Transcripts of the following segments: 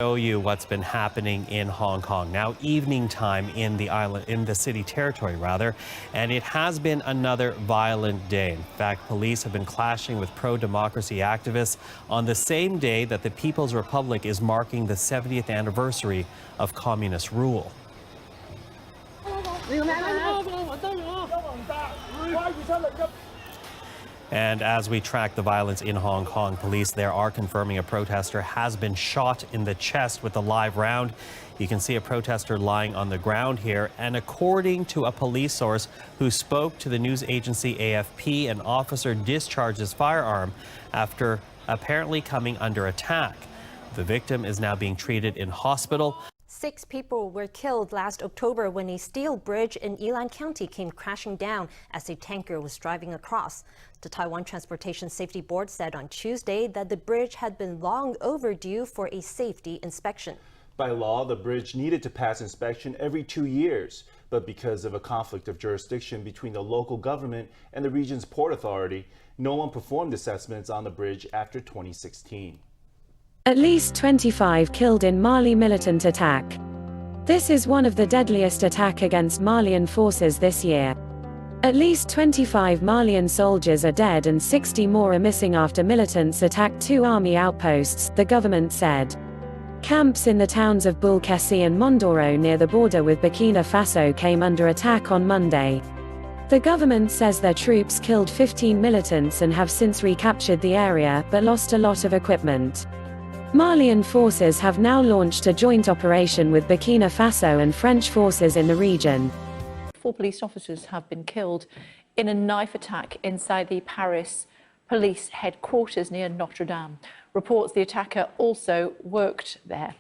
Show you what's been happening in Hong Kong. Now evening time in the city territory rather, and it has been another violent day. In fact, police have been clashing with pro-democracy activists on the same day that the People's Republic is marking the 70th anniversary of communist rule. And as we track the violence in Hong Kong, police there are confirming a protester has been shot in the chest with a live round. You can see a protester lying on the ground here. And according to a police source who spoke to the news agency AFP, an officer discharged his firearm after apparently coming under attack. The victim is now being treated in hospital. 6 people were killed last October when a steel bridge in Yilan County came crashing down as a tanker was driving across. The Taiwan Transportation Safety Board said on Tuesday that the bridge had been long overdue for a safety inspection. By law, the bridge needed to pass inspection every 2 years, but because of a conflict of jurisdiction between the local government and the region's port authority, no one performed assessments on the bridge after 2016. At least 25 killed in Mali militant attack. This is one of the deadliest attacks against Malian forces this year. At least 25 Malian soldiers are dead and 60 more are missing after militants attacked 2 army outposts, the government said. Camps in the towns of Bulkesi and Mondoro near the border with Burkina Faso came under attack on Monday. The government says their troops killed 15 militants and have since recaptured the area but lost a lot of equipment. Malian forces have now launched a joint operation with Burkina Faso and French forces in the region. 4 police officers have been killed in a knife attack inside the Paris police headquarters near Notre Dame. Reports the attacker also worked there.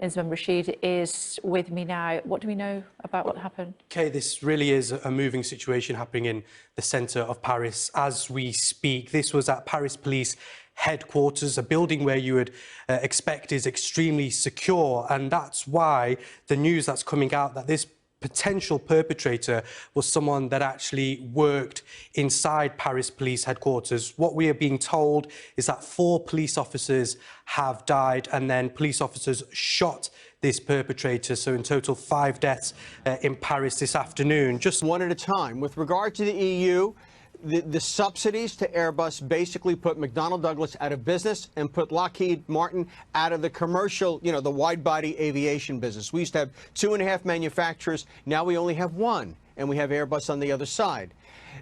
Isman Rashid is with me now. What do we know about what happened? Okay, this really is a moving situation happening in the centre of Paris as we speak. This was at Paris Police headquarters, a building where you would expect is extremely secure, and that's why the news that's coming out that this potential perpetrator was someone that actually worked inside Paris Police headquarters. What we are being told is that 4 police officers have died and then police officers shot this perpetrator. So in total 5 deaths in Paris this afternoon. Just one at a time. With regard to the EU, the subsidies to Airbus basically put McDonnell Douglas out of business and put Lockheed Martin out of the commercial, the wide-body aviation business. We used to have 2.5 manufacturers. Now we only have 1, and we have Airbus on the other side.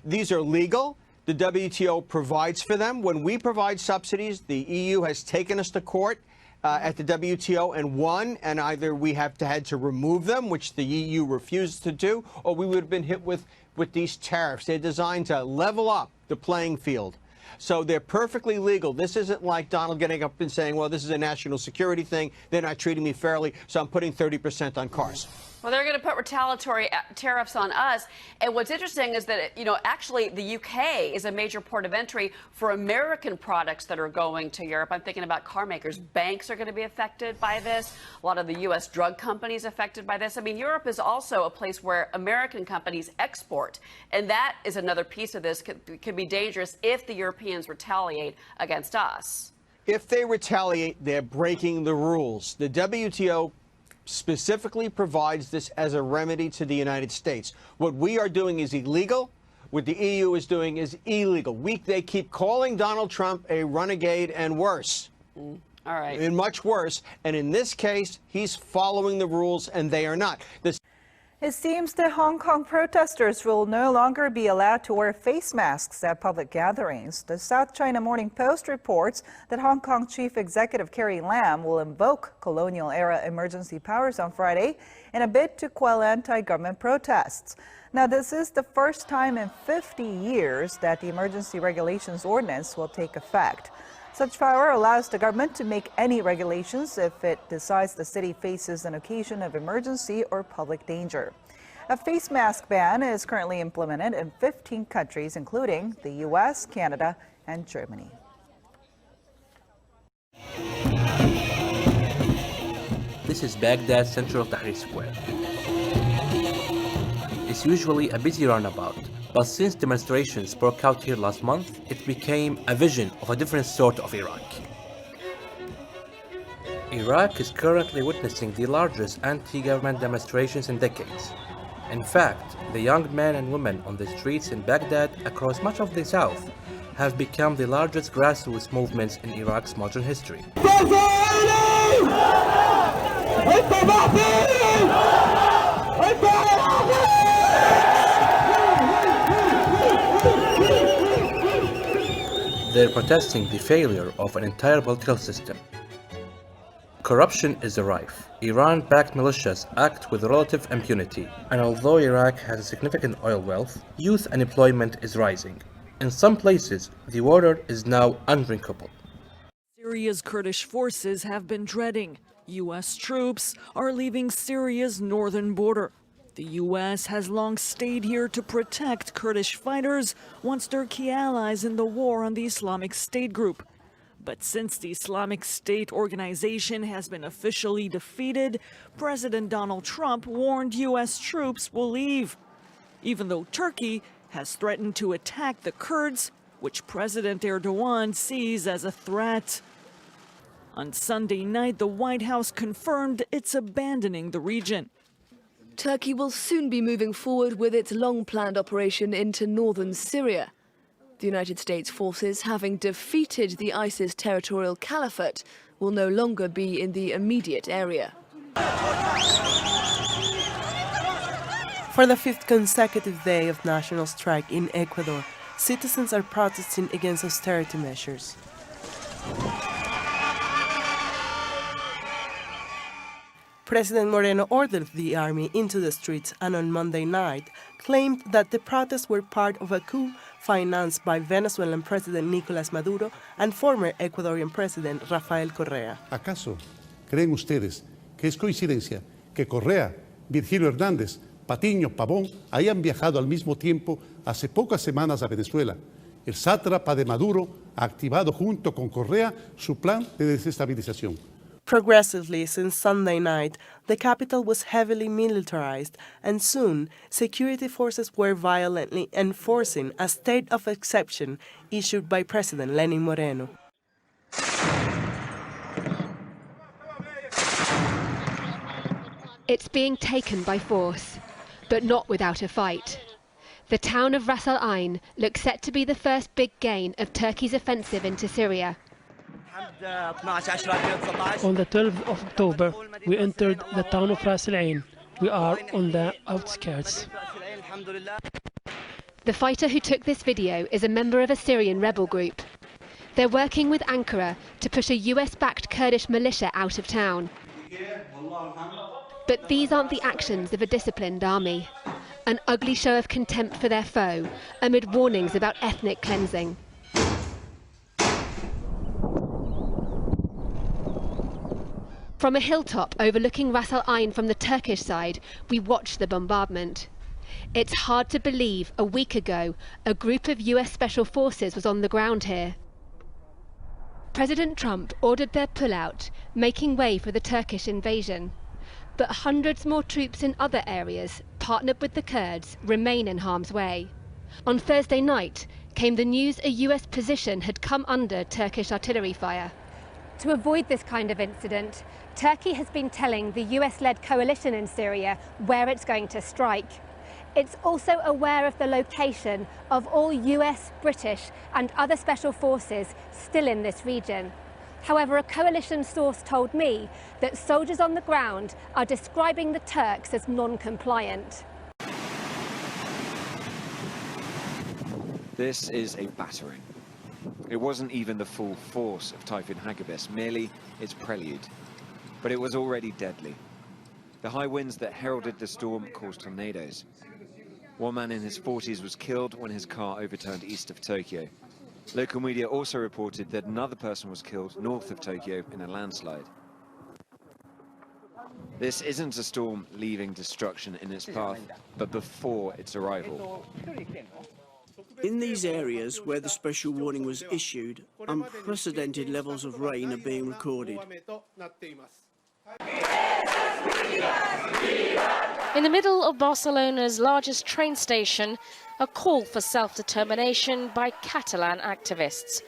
These are legal. The WTO provides for them. When we provide subsidies, the EU has taken us to court at the WTO and won, and either we had to remove them, which the EU refused to do, or we would have been hit with these tariffs. They're designed to level up the playing field. So they're perfectly legal. This isn't like Donald getting up and saying, well, this is a national security thing. They're not treating me fairly, so I'm putting 30% on cars. Well, they're going to put retaliatory tariffs on us. And what's interesting is that, actually the UK is a major port of entry for American products that are going to Europe. I'm thinking about car makers. Banks are going to be affected by this. A lot of the U.S. drug companies affected by this. I mean, Europe is also a place where American companies export. And that is another piece of this could be dangerous if the Europeans retaliate against us. If they retaliate, they're breaking the rules. The WTO specifically provides this as a remedy to the United States. What we are doing is illegal. What the EU is doing is illegal. They keep calling Donald Trump a renegade and worse. All right. And much worse. And in this case, he's following the rules and they are not. It seems that Hong Kong protesters will no longer be allowed to wear face masks at public gatherings. The South China Morning Post reports that Hong Kong Chief Executive Carrie Lam will invoke colonial-era emergency powers on Friday in a bid to quell anti-government protests. Now, this is the first time in 50 years that the emergency regulations ordinance will take effect. Such power allows the government to make any regulations if it decides the city faces an occasion of emergency or public danger. A face mask ban is currently implemented in 15 countries, including the U.S., Canada, and Germany. This is Baghdad's Central Tahrir Square. It's usually a busy runabout, but since demonstrations broke out here last month, it became a vision of a different sort of Iraq. Iraq is currently witnessing the largest anti-government demonstrations in decades. In fact, the young men and women on the streets in Baghdad across much of the south have become the largest grassroots movements in Iraq's modern history. They're protesting the failure of an entire political system. Corruption is rife. Iran-backed militias act with relative impunity, and although Iraq has a significant oil wealth, youth unemployment is rising. In some places, the water is now undrinkable. Syria's Kurdish forces have been dreading. U.S. troops are leaving Syria's northern border. The U.S. has long stayed here to protect Kurdish fighters, once their key allies in the war on the Islamic State group. But since the Islamic State organization has been officially defeated, President Donald Trump warned U.S. troops will leave, even though Turkey has threatened to attack the Kurds, which President Erdogan sees as a threat. On Sunday night, the White House confirmed it's abandoning the region. Turkey will soon be moving forward with its long-planned operation into northern Syria. The United States forces, having defeated the ISIS territorial caliphate, will no longer be in the immediate area. For the fifth consecutive day of national strike in Ecuador, citizens are protesting against austerity measures. President Moreno ordered the army into the streets and on Monday night claimed that the protests were part of a coup financed by Venezuelan President Nicolás Maduro and former Ecuadorian President Rafael Correa. ¿Acaso creen ustedes que es coincidencia que Correa, Virgilio Hernández, Patiño, Pavón hayan viajado al mismo tiempo hace pocas semanas a Venezuela? El sátrapa de Maduro ha activado junto con Correa su plan de desestabilización. Progressively since Sunday night, the capital was heavily militarized, and soon security forces were violently enforcing a state of exception issued by President Lenin Moreno. It's being taken by force, but not without a fight. The town of Ras Al Ain looks set to be the first big gain of Turkey's offensive into Syria. On the 12th of October, we entered the town of Ras Al Ain. We are on the outskirts. The fighter who took this video is a member of a Syrian rebel group. They're working with Ankara to push a US-backed Kurdish militia out of town. But these aren't the actions of a disciplined army. An ugly show of contempt for their foe amid warnings about ethnic cleansing. From a hilltop overlooking Ras Al Ain from the Turkish side, we watch the bombardment. It's hard to believe a week ago a group of US Special Forces was on the ground here. President Trump ordered their pullout, making way for the Turkish invasion. But hundreds more troops in other areas, partnered with the Kurds, remain in harm's way. On Thursday night came the news a US position had come under Turkish artillery fire. To avoid this kind of incident, Turkey has been telling the US-led coalition in Syria where it's going to strike. It's also aware of the location of all US, British and other special forces still in this region. However, a coalition source told me that soldiers on the ground are describing the Turks as non-compliant. This is a battering. It wasn't even the full force of Typhoon Hagibis, merely its prelude. But it was already deadly. The high winds that heralded the storm caused tornadoes. One man in his 40s was killed when his car overturned east of Tokyo. Local media also reported that another person was killed north of Tokyo in a landslide. This isn't a storm leaving destruction in its path, but before its arrival. In these areas where the special warning was issued, unprecedented levels of rain are being recorded. In the middle of Barcelona's largest train station, a call for self-determination by Catalan activists.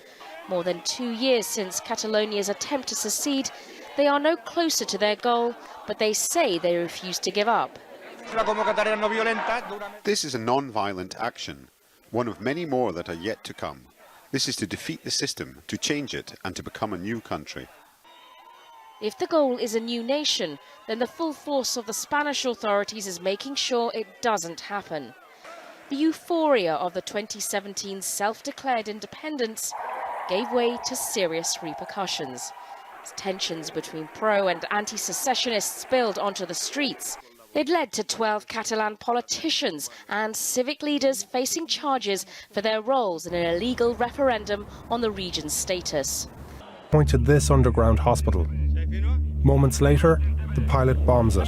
More than 2 years since Catalonia's attempt to secede, they are no closer to their goal, but they say they refuse to give up. This is a non-violent action, one of many more that are yet to come. This is to defeat the system, to change it, and to become a new country. If the goal is a new nation, then the full force of the Spanish authorities is making sure it doesn't happen. The euphoria of the 2017 self-declared independence gave way to serious repercussions. As tensions between pro- and anti-secessionists spilled onto the streets. It led to 12 Catalan politicians and civic leaders facing charges for their roles in an illegal referendum on the region's status. Pointed this underground hospital. Moments later, the pilot bombs it.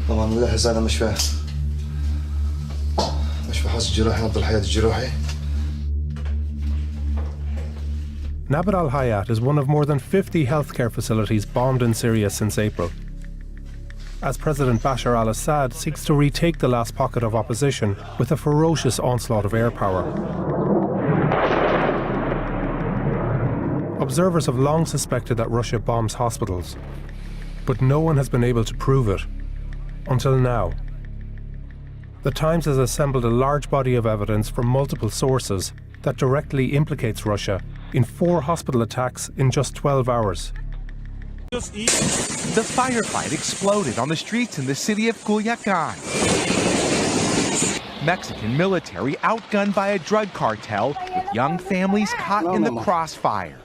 طبعا الحس انا مش بحس جراحي نبض الحياة الجراحي. Nabad al-Hayat is one of more than 50 healthcare facilities bombed in Syria since April. As President Bashar al-Assad seeks to retake the last pocket of opposition with a ferocious onslaught of air power. Observers have long suspected that Russia bombs hospitals, but no one has been able to prove it. Until now. The Times has assembled a large body of evidence from multiple sources that directly implicates Russia in 4 hospital attacks in just 12 hours. The firefight exploded on the streets in the city of Culiacan. Mexican military outgunned by a drug cartel with young families caught in the crossfire.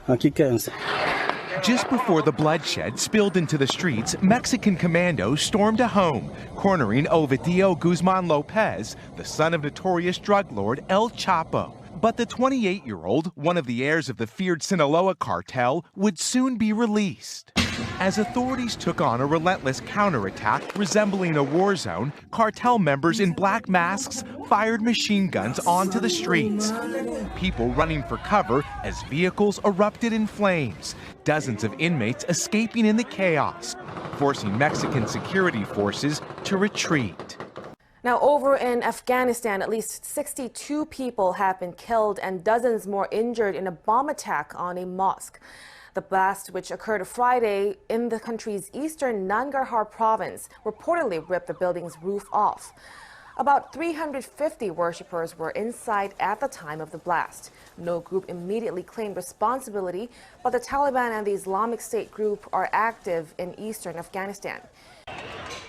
Just before the bloodshed spilled into the streets, Mexican commandos stormed a home, cornering Ovidio Guzman Lopez, the son of notorious drug lord El Chapo. But the 28-year-old, one of the heirs of the feared Sinaloa cartel, would soon be released. As authorities took on a relentless counterattack resembling a war zone, cartel members in black masks fired machine guns onto the streets. People running for cover as vehicles erupted in flames. Dozens of inmates escaping in the chaos, forcing Mexican security forces to retreat. Now, over in Afghanistan, at least 62 people have been killed and dozens more injured in a bomb attack on a mosque. The blast, which occurred Friday in the country's eastern Nangarhar province, reportedly ripped the building's roof off. About 350 worshippers were inside at the time of the blast. No group immediately claimed responsibility, but the Taliban and the Islamic State group are active in eastern Afghanistan.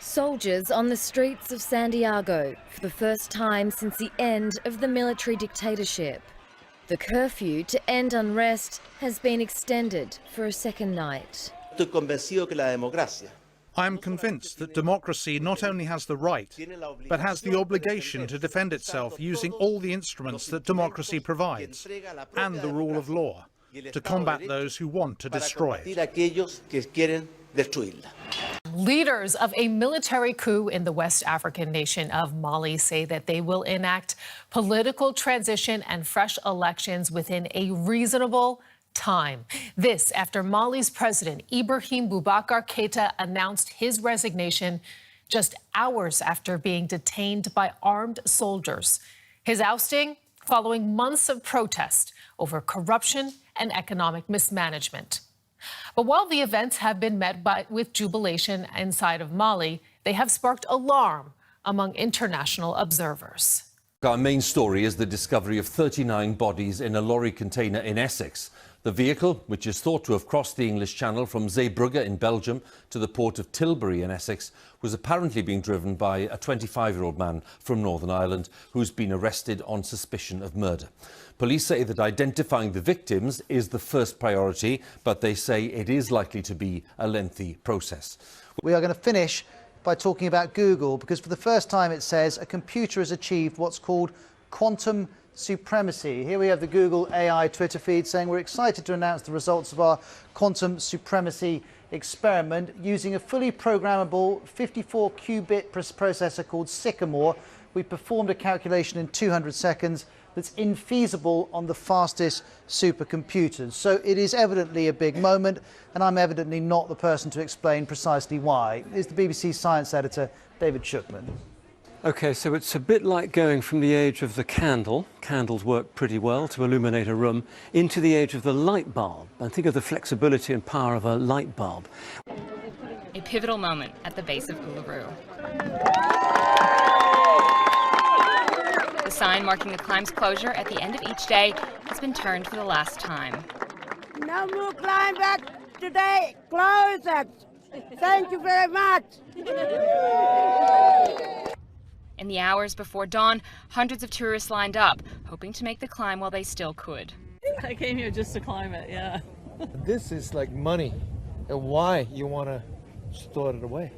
Soldiers on the streets of Santiago for the first time since the end of the military dictatorship. The curfew to end unrest has been extended for a second night. I am convinced that democracy not only has the right, but has the obligation to defend itself using all the instruments that democracy provides, and the rule of law, to combat those who want to destroy it. Leaders of a military coup in the West African nation of Mali say that they will enact political transition and fresh elections within a reasonable time. This after Mali's president Ibrahim Boubacar Keïta announced his resignation just hours after being detained by armed soldiers. His ousting following months of protest over corruption and economic mismanagement. But while the events have been met with jubilation inside of Mali, they have sparked alarm among international observers. Our main story is the discovery of 39 bodies in a lorry container in Essex. The vehicle, which is thought to have crossed the English Channel from Zeebrugge in Belgium to the port of Tilbury in Essex, was apparently being driven by a 25-year-old man from Northern Ireland who's been arrested on suspicion of murder. Police say that identifying the victims is the first priority, but they say it is likely to be a lengthy process. We are going to finish by talking about Google, because for the first time it says a computer has achieved what's called quantum supremacy. Here we have the Google AI Twitter feed saying we're excited to announce the results of our quantum supremacy experiment using a fully programmable 54-qubit processor called Sycamore. We performed a calculation in 200 seconds that's infeasible on the fastest supercomputers. So it is evidently a big moment, and I'm evidently not the person to explain precisely why. Is the BBC science editor, David Shookman. Okay, so it's a bit like going from the age of the candle, candles work pretty well to illuminate a room, into the age of the light bulb. And think of the flexibility and power of a light bulb. A pivotal moment at the base of Uluru. The sign marking the climb's closure at the end of each day has been turned for the last time. No more climb back today. Close it. Thank you very much. In the hours before dawn, hundreds of tourists lined up, hoping to make the climb while they still could. I came here just to climb it, yeah. This is like money, and why you want to store it away?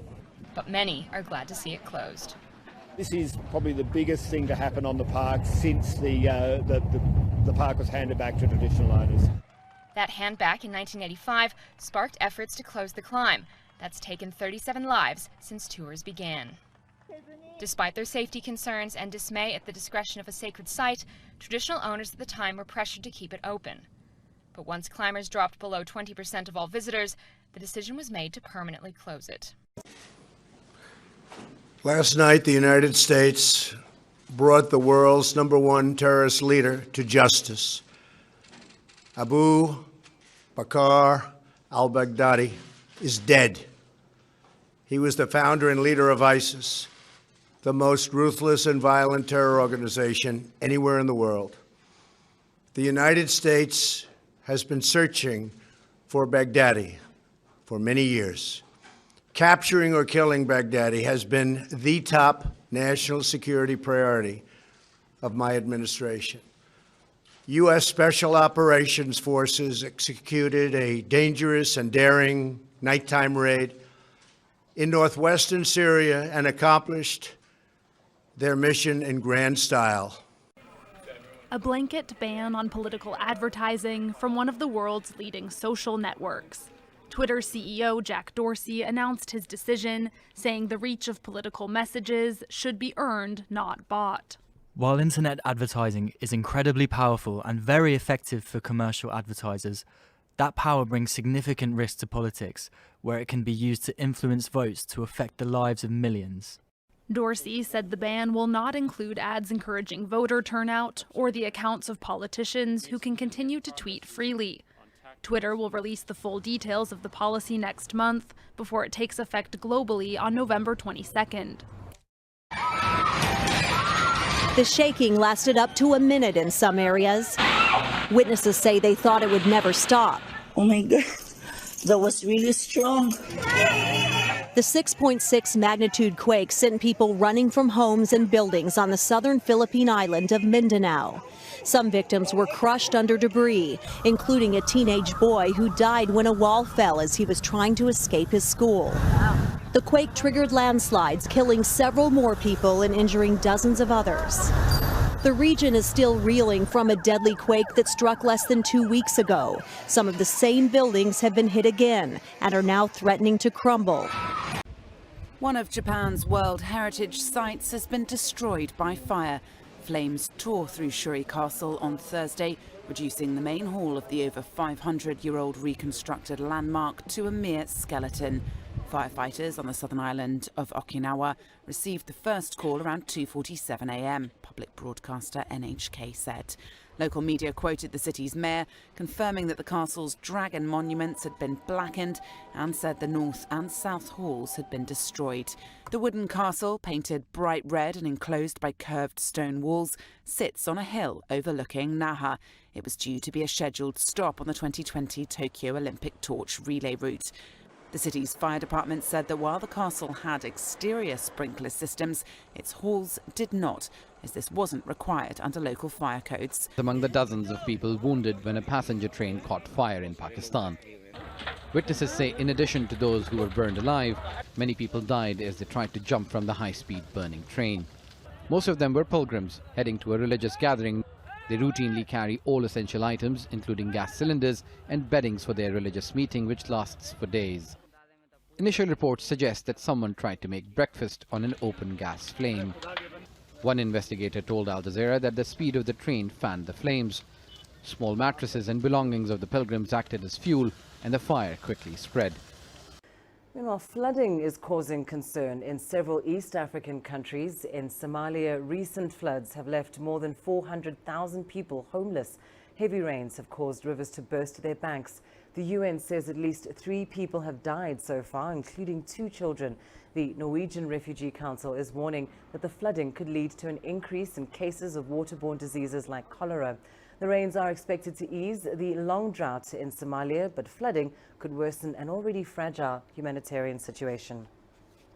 But many are glad to see it closed. This is probably the biggest thing to happen on the park since the park was handed back to traditional owners. That hand back in 1985 sparked efforts to close the climb. That's taken 37 lives since tours began. Despite their safety concerns and dismay at the discretion of a sacred site, traditional owners at the time were pressured to keep it open. But once climbers dropped below 20% of all visitors, the decision was made to permanently close it. Last night, the United States brought the world's #1 terrorist leader to justice. Abu Bakr al-Baghdadi is dead. He was the founder and leader of ISIS, the most ruthless and violent terror organization anywhere in the world. The United States has been searching for Baghdadi for many years. Capturing or killing Baghdadi has been the top national security priority of my administration. U.S. Special Operations Forces executed a dangerous and daring nighttime raid in northwestern Syria and accomplished their mission in grand style. A blanket ban on political advertising from one of the world's leading social networks. Twitter CEO Jack Dorsey announced his decision, saying the reach of political messages should be earned, not bought. While internet advertising is incredibly powerful and very effective for commercial advertisers, that power brings significant risk to politics, where it can be used to influence votes to affect the lives of millions. Dorsey said the ban will not include ads encouraging voter turnout or the accounts of politicians who can continue to tweet freely. Twitter will release the full details of the policy next month before it takes effect globally on November 22nd. The shaking lasted up to a minute in some areas. Witnesses say they thought it would never stop. Oh my God, that was really strong. The 6.6 magnitude quake sent people running from homes and buildings on the southern Philippine island of Mindanao. Some victims were crushed under debris, including a teenage boy who died when a wall fell as he was trying to escape his school. The quake triggered landslides, killing several more people and injuring dozens of others. The region is still reeling from a deadly quake that struck less than 2 weeks ago. Some of the same buildings have been hit again and are now threatening to crumble. One of Japan's World Heritage sites has been destroyed by fire. Flames tore through Shuri Castle on Thursday, reducing the main hall of the over 500-year-old reconstructed landmark to a mere skeleton. Firefighters on the southern island of Okinawa received the first call around 2:47 a.m., public broadcaster NHK said. Local media quoted the city's mayor, confirming that the castle's dragon monuments had been blackened and said the north and south halls had been destroyed. The wooden castle, painted bright red and enclosed by curved stone walls, sits on a hill overlooking Naha. It was due to be a scheduled stop on the 2020 Tokyo Olympic torch relay route. The city's fire department said that while the castle had exterior sprinkler systems, its halls did not, as this wasn't required under local fire codes. Among the dozens of people wounded when a passenger train caught fire in Pakistan. Witnesses say in addition to those who were burned alive, many people died as they tried to jump from the high-speed burning train. Most of them were pilgrims heading to a religious gathering. They routinely carry all essential items, including gas cylinders and beddings for their religious meeting, which lasts for days. Initial reports suggest that someone tried to make breakfast on an open gas flame. One investigator told Al Jazeera that the speed of the train fanned the flames. Small mattresses and belongings of the pilgrims acted as fuel, and the fire quickly spread. Meanwhile, flooding is causing concern in several East African countries. In Somalia, recent floods have left more than 400,000 people homeless. Heavy rains have caused rivers to burst their banks. The UN says at least 3 people have died so far, including 2 children. The Norwegian Refugee Council is warning that the flooding could lead to an increase in cases of waterborne diseases like cholera. The rains are expected to ease the long drought in Somalia, but flooding could worsen an already fragile humanitarian situation.